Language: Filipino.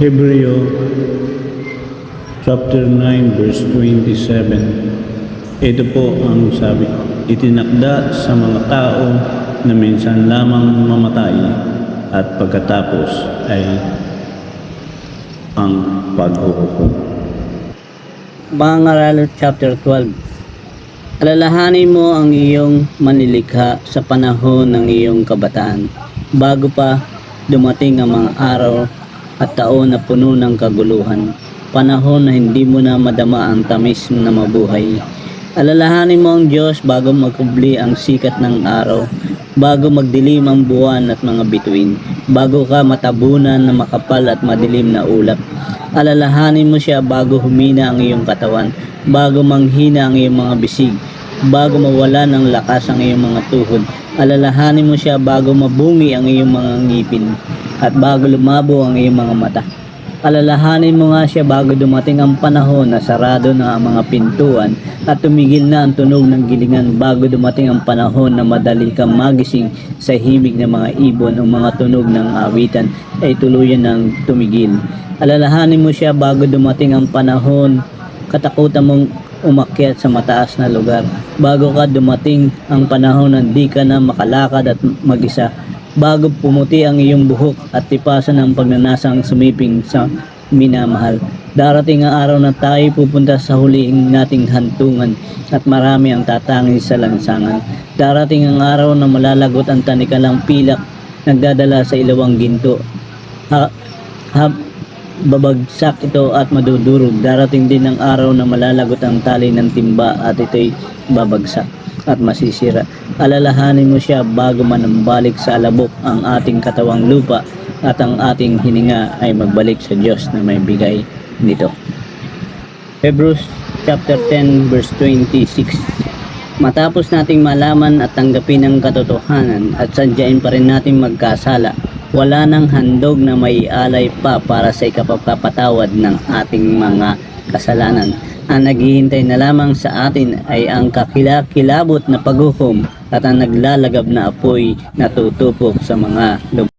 Hebreo chapter 9 verse 27. Ito po ang sabi, itinakda sa mga tao na minsan lamang mamatay at pagkatapos ay ang paghuhukom. Mga Ngaral chapter 12. Alalahanin mo ang iyong manlilikha sa panahon ng iyong kabataan, bago pa dumating ang mga araw at taon na puno ng kaguluhan, panahon na hindi mo na madama ang tamis na mabuhay. Alalahanin mo ang Diyos bago magkubli ang sikat ng araw, bago magdilim ang buwan at mga bituin, bago ka matabunan na makapal at madilim na ulap. Alalahanin mo siya bago humina ang iyong katawan, bago manghina ang iyong mga bisig, bago mawala ng lakas ang iyong mga tuhod. Alalahanin mo siya bago mabungi ang iyong mga ngipin, at bago lumabo ang iyong mga mata. Alalahanin mo nga siya bago dumating ang panahon na sarado na ang mga pintuan at tumigil na ang tunog ng gilingan, bago dumating ang panahon na madali kang magising sa himig ng mga ibon o mga tunog ng awitan ay tuluyan ng tumigil. Alalahanin mo siya bago dumating ang panahon katakutan mong umakyat sa mataas na lugar, bago ka dumating ang panahon na di ka na makalakad at mag-isa, bago pumuti ang iyong buhok at tipasan ang pagnanasang sumiping sa minamahal. Darating ang araw na tayo pupunta sa huling nating hantungan at marami ang tatangin sa lansangan. Darating ang araw na malalagot ang tanikalang pilak nagdadala sa ilawang ginto. Babagsak ito at madudurog. Darating din ang araw na malalagot ang tali ng timba at ito'y babagsak at masisira. Alalahanin mo siya bago manambalik sa alabok ang ating katawang lupa at ang ating hininga ay magbalik sa Diyos na may bigay nito. Hebrews chapter 10 verse 26. Matapos nating malaman at tanggapin ang katotohanan at sadyain pa rin nating magkasala, wala nang handog na may alay pa para sa ikapagpapatawad ng ating mga kasalanan. Ang naghihintay na lamang sa atin ay ang kakilakilabot na paghukom at ang naglalagab na apoy na tutupok sa mga lupa.